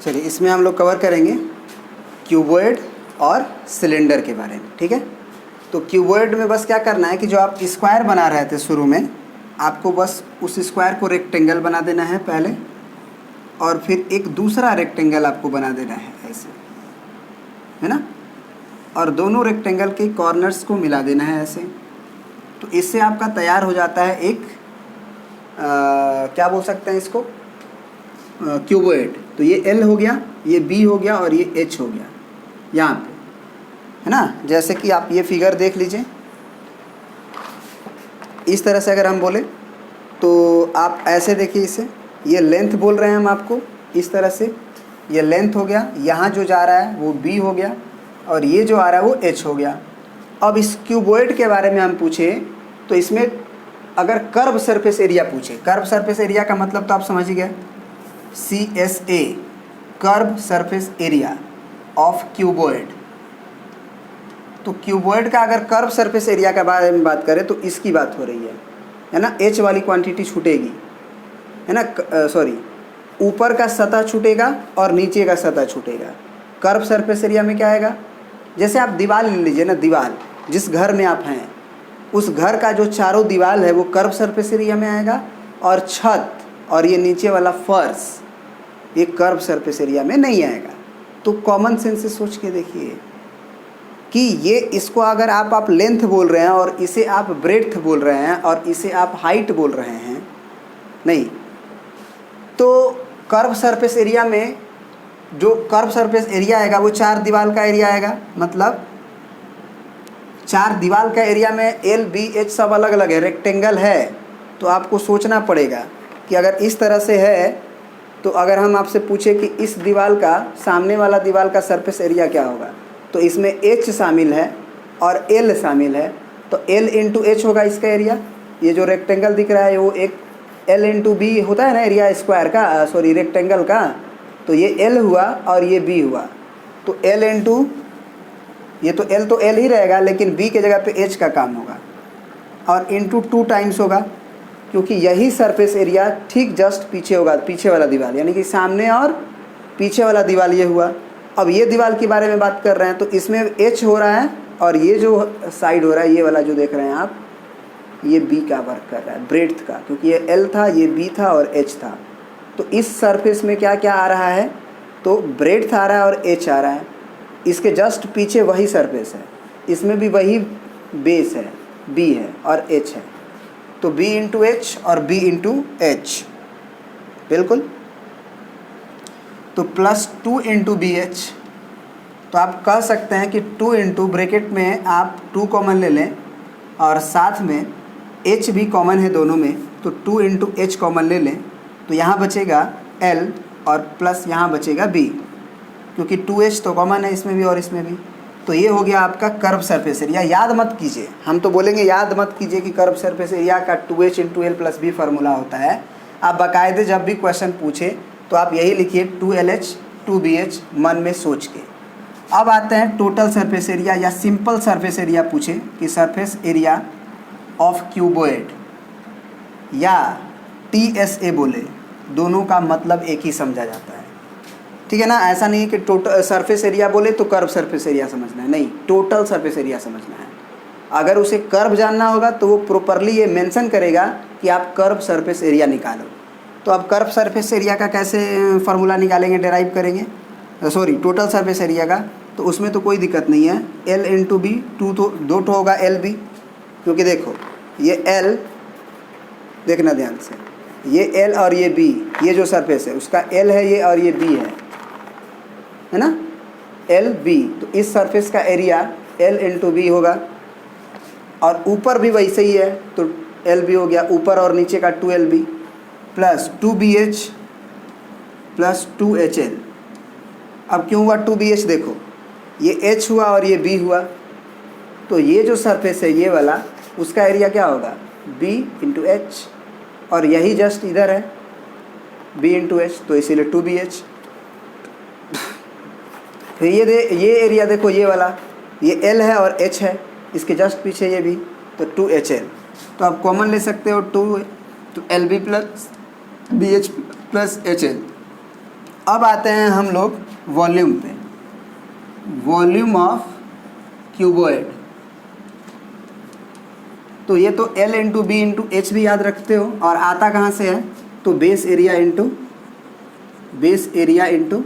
चलिए इसमें हम लोग कवर करेंगे क्यूबॉइड और सिलेंडर के बारे में, ठीक है। तो क्यूबॉइड में बस क्या करना है कि जो आप स्क्वायर बना रहे थे शुरू में, आपको बस उस स्क्वायर को रेक्टेंगल बना देना है पहले, और फिर एक दूसरा रेक्टेंगल आपको बना देना है ऐसे, है ना, और दोनों रेक्टेंगल के कॉर्नर्स को मिला देना है ऐसे। तो इससे आपका तैयार हो जाता है एक क्या बोल सकते हैं इसको, क्यूबॉइड। तो ये एल हो गया, ये बी हो गया और ये एच हो गया यहाँ पे, है ना। जैसे कि आप ये फिगर देख लीजिए, इस तरह से अगर हम बोले तो आप ऐसे देखिए इसे, ये लेंथ बोल रहे हैं हम आपको, इस तरह से ये लेंथ हो गया, यहाँ जो जा रहा है वो बी हो गया और ये जो आ रहा है वो एच हो गया। अब इस क्यूबॉइड के बारे में हम पूछे तो इसमें अगर कर्व सरफेस एरिया पूछे, कर्व सरफेस एरिया का मतलब तो आप समझ ही गए, CSA, curve surface area of cuboid. तो क्यूबॉइड का अगर कर्व सरफेस एरिया के बारे में बात करें तो इसकी बात हो रही है ना। एच वाली क्वांटिटी छूटेगी, है ना, सॉरी, ऊपर का सतह छूटेगा और नीचे का सतह छूटेगा। कर्व सरफेस एरिया में क्या आएगा, जैसे आप दीवार ले लीजिए ना, दीवार जिस घर में आप हैं उस घर का जो चारों दीवार है वो कर्व सरफेस एरिया में आएगा, और छत और ये नीचे वाला फर्श ये कर्व सरफेस एरिया में नहीं आएगा। तो कॉमन सेंस से सोच के देखिए कि ये इसको अगर आप लेंथ बोल रहे हैं और इसे आप ब्रेड्थ बोल रहे हैं और इसे आप हाइट बोल रहे हैं, नहीं, तो कर्व सरफेस एरिया में जो कर्व सरफेस एरिया आएगा वो चार दीवार का एरिया आएगा। मतलब चार दीवार का एरिया में एल बी एच सब अलग अलग है, रेक्टेंगल है। तो आपको सोचना पड़ेगा कि अगर इस तरह से है तो अगर हम आपसे पूछे कि इस दीवार का, सामने वाला दीवार का सरफेस एरिया क्या होगा, तो इसमें एच शामिल है और एल शामिल है, तो एल इंटू एच होगा इसका एरिया। ये जो रेक्टेंगल दिख रहा है वो एक एल इंटू बी होता है ना, एरिया स्क्वायर का, सॉरी रेक्टेंगल का। तो ये एल हुआ और ये बी हुआ, तो एल इंटू, ये तो एल ही रहेगा लेकिन बी के जगह पे एच का काम होगा, और इंटू 2 टाइम्स होगा, क्योंकि यही सरफेस एरिया ठीक जस्ट पीछे होगा, पीछे वाला दीवार, यानी कि सामने और पीछे वाला दीवार ये हुआ। अब ये दीवार के बारे में बात कर रहे हैं तो इसमें एच हो रहा है, और ये जो साइड हो रहा है, ये वाला जो देख रहे हैं आप, ये बी का वर्क कर रहा है, ब्रेड्थ का, क्योंकि ये एल था, ये बी था और एच था। तो इस सरफेस में क्या क्या आ रहा है, तो ब्रेड्थ आ रहा है और एच आ रहा है। इसके जस्ट पीछे वही सरफेस है, इसमें भी वही बेस है, बी है और एच है। तो बी इंटू एच और बी इंटू एच, बिल्कुल। तो +2 इंटू बी एच, तो आप कह सकते हैं कि 2 इंटू, ब्रैकेट में आप 2 कॉमन ले लें और साथ में एच भी कॉमन है दोनों में, तो 2 इंटू एच कॉमन ले लें, तो यहाँ बचेगा एल और प्लस यहाँ बचेगा बी, क्योंकि 2h तो कॉमन है इसमें भी और इसमें भी। तो ये हो गया आपका कर्व सरफेस एरिया। याद मत कीजिए, हम तो बोलेंगे याद मत कीजिए कि कर्व सरफेस एरिया का 2h into L plus B formula होता है। आप बाकायदे जब भी क्वेश्चन पूछे तो आप यही लिखिए 2LH 2BH मन में सोच के। अब आते हैं टोटल सरफेस एरिया या सिंपल सरफेस एरिया पूछे कि सरफेस एरिया ऑफ क्यूबॉइड या TSA बोले, दोनों का मतलब एक ही समझा जाता है, ठीक है ना। ऐसा नहीं कि टोटल सरफेस एरिया बोले तो कर्व सरफेस एरिया समझना है, नहीं, टोटल सरफेस एरिया समझना है। अगर उसे कर्व जानना होगा तो वो प्रॉपरली ये मेंशन करेगा कि आप कर्व सरफेस एरिया निकालो। तो अब कर्व सरफेस एरिया का कैसे फार्मूला निकालेंगे, डेराइव करेंगे, सॉरी टोटल सरफेस एरिया का, तो उसमें तो कोई दिक्कत नहीं है। एल इंटू बी, दो ठो होगा एल बी, क्योंकि देखो ये एल, देखना ध्यान से, ये एल और ये बी, ये जो सरफेस है उसका एल है ये और ये बी है ना, एल बी। तो इस सरफेस का एरिया एल इंटू बी होगा, और ऊपर भी वैसे ही है, तो एल बी हो गया ऊपर और नीचे का 2LB plus 2BH plus 2HL। अब क्यों हुआ 2BH, देखो ये H हुआ और ये B हुआ, तो ये जो सरफेस है ये वाला, उसका एरिया क्या होगा, B इंटू एच, और यही जस्ट इधर है B इंटू एच, तो इसीलिए 2BH। फिर ये एरिया देखो, ये वाला, ये L है और H है, इसके जस्ट पीछे ये भी, तो 2HL। तो आप कॉमन ले सकते हो 2, तो LB plus BH plus HL। अब आते हैं हम लोग वॉल्यूम पे, वॉल्यूम ऑफ क्यूबॉइड। तो ये तो L into B into H भी याद रखते हो, और आता कहाँ से है, तो बेस एरिया इंटू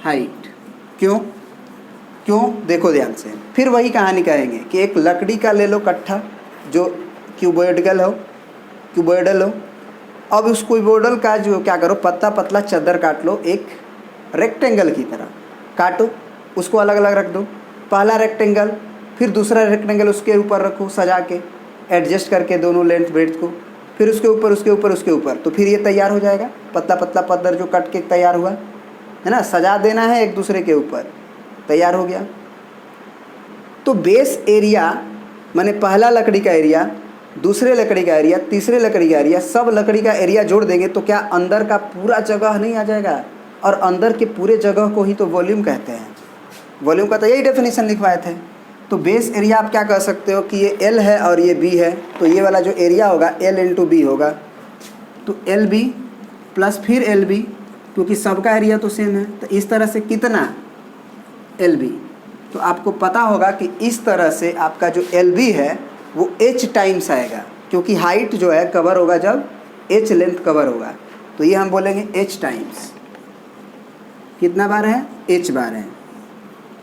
हाइट। क्यों क्यों, देखो ध्यान से, फिर वही कहानी कहेंगे कि एक लकड़ी का ले लो कट्ठा जो क्यूबॉइडल हो। अब उस क्यूबॉइडल का जो क्या करो, पतला पतला चादर काट लो, एक रेक्टेंगल की तरह काटो, उसको अलग अलग रख दो। पहला रेक्टेंगल, फिर दूसरा रेक्टेंगल उसके ऊपर रखो सजा के, एडजस्ट करके दोनों लेंथ ब्रेड्थ को, फिर उसके ऊपर, तो फिर ये तैयार हो जाएगा पतला पतला पत्थर जो कट के तैयार हुआ है ना। सजा देना है एक दूसरे के ऊपर, तैयार हो गया। तो बेस एरिया माने पहला लकड़ी का एरिया, दूसरे लकड़ी का एरिया, तीसरे लकड़ी का एरिया, सब लकड़ी का एरिया जोड़ देंगे तो क्या अंदर का पूरा जगह नहीं आ जाएगा, और अंदर के पूरे जगह को ही तो वॉल्यूम कहते हैं। वॉल्यूम का तो यही डेफिनेशन लिखवाए थे। तो बेस एरिया आप क्या कह सकते हो कि ये L है और ये B है, तो ये वाला जो एरिया होगा L इंटू बी होगा, तो LB प्लस फिर LB, क्योंकि सबका एरिया तो सेम है। तो इस तरह से कितना LB, तो आपको पता होगा कि इस तरह से आपका जो LB है वो H टाइम्स आएगा, क्योंकि हाइट जो है कवर होगा जब H लेंथ कवर होगा, तो ये हम बोलेंगे H टाइम्स, कितना बार है, H बार है।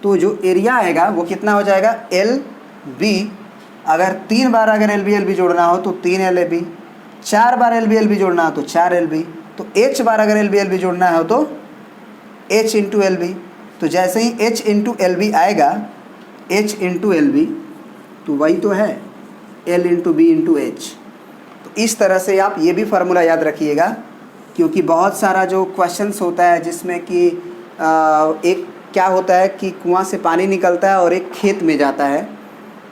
तो जो एरिया आएगा वो कितना हो जाएगा, LB। अगर 3 बार अगर LB जोड़ना हो तो 3 LB, 4 बार LB जोड़ना हो तो 4 LB, तो H बार अगर LB जोड़ना हो तो H इंटू LB। तो जैसे ही H इंटू LB आएगा, H इंटू LB, तो वही तो है L into B into H। तो इस तरह से आप ये भी फार्मूला याद रखिएगा, क्योंकि बहुत सारा जो क्वेश्चंस होता है जिसमें कि एक क्या होता है कि कुआं से पानी निकलता है और एक खेत में जाता है,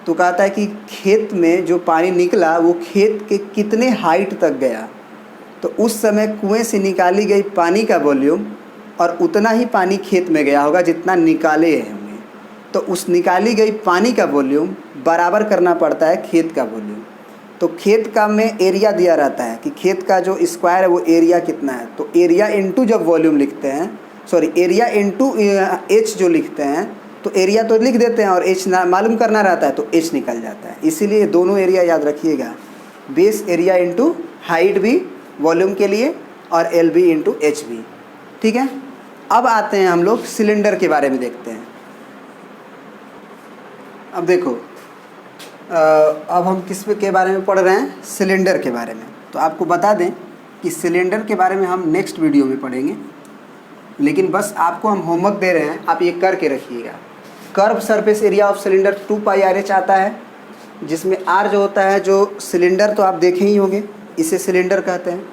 तो कहता है कि खेत में जो पानी निकला वो खेत के कितने हाइट तक गया, तो उस समय कुएं से निकाली गई पानी का वॉल्यूम और उतना ही पानी खेत में गया होगा जितना निकाले होंगे। तो उस निकाली गई पानी का वॉल्यूम बराबर करना पड़ता है खेत का वॉल्यूम। तो खेत का में एरिया दिया रहता है कि खेत का जो स्क्वायर है वो एरिया कितना है, तो एरिया इंटू जब वॉल्यूम लिखते हैं, सॉरी एरिया इंटू H जो लिखते हैं, तो एरिया तो लिख देते हैं और H ना मालूम करना रहता है तो H निकल जाता है। इसीलिए दोनों एरिया याद रखिएगा, बेस एरिया इंटू हाइट भी वॉल्यूम के लिए और LB इंटू H भी। ठीक है, अब आते हैं हम लोग सिलेंडर के बारे में देखते हैं। अब देखो अब हम किस के बारे में पढ़ रहे हैं, सिलेंडर के बारे में। तो आपको बता दें कि सिलेंडर के बारे में हम नेक्स्ट वीडियो में पढ़ेंगे, लेकिन बस आपको हम होमवर्क दे रहे हैं, आप ये करके रखिएगा। Curve surface area of cylinder 2πRH आता है, जिसमें R जो होता है, जो सिलेंडर तो आप देखे ही होंगे, इसे सिलेंडर कहते हैं।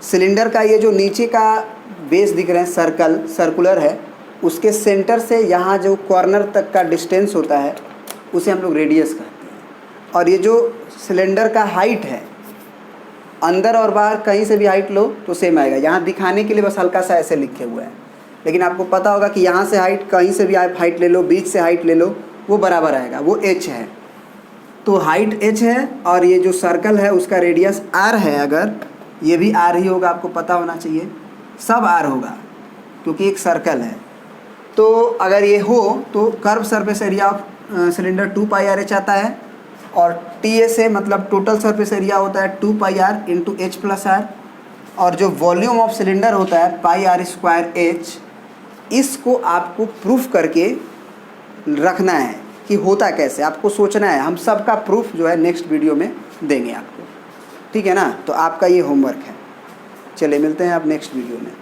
सिलेंडर का ये जो नीचे का बेस दिख रहे हैं सर्कुलर है, उसके सेंटर से यहाँ जो कॉर्नर तक का डिस्टेंस होता है उसे हम लोग रेडियस कहते हैं। और ये जो सिलेंडर का हाइट है, अंदर और बाहर कहीं से भी हाइट लो तो सेम आएगा। यहाँ दिखाने के लिए बस हल्का सा ऐसे लिखे हुआ है, लेकिन आपको पता होगा कि यहाँ से हाइट, कहीं से भी आप हाइट ले लो, बीच से हाइट ले लो, वो बराबर आएगा, वो H है। तो हाइट H है और ये जो सर्कल है उसका रेडियस R है। अगर ये भी R ही होगा, आपको पता होना चाहिए, सब R होगा क्योंकि एक सर्कल है। तो अगर ये हो तो curve surface area of cylinder 2πRH आता है, और TSA मतलब टोटल सरफेस एरिया होता है 2πR into H plus R, और जो वॉल्यूम ऑफ सिलेंडर होता है πR²H। इसको आपको प्रूफ करके रखना है कि होता कैसे, आपको सोचना है। हम सब का प्रूफ जो है नेक्स्ट वीडियो में देंगे आपको, ठीक है ना। तो आपका ये होमवर्क है। चलिए मिलते हैं आप नेक्स्ट वीडियो में।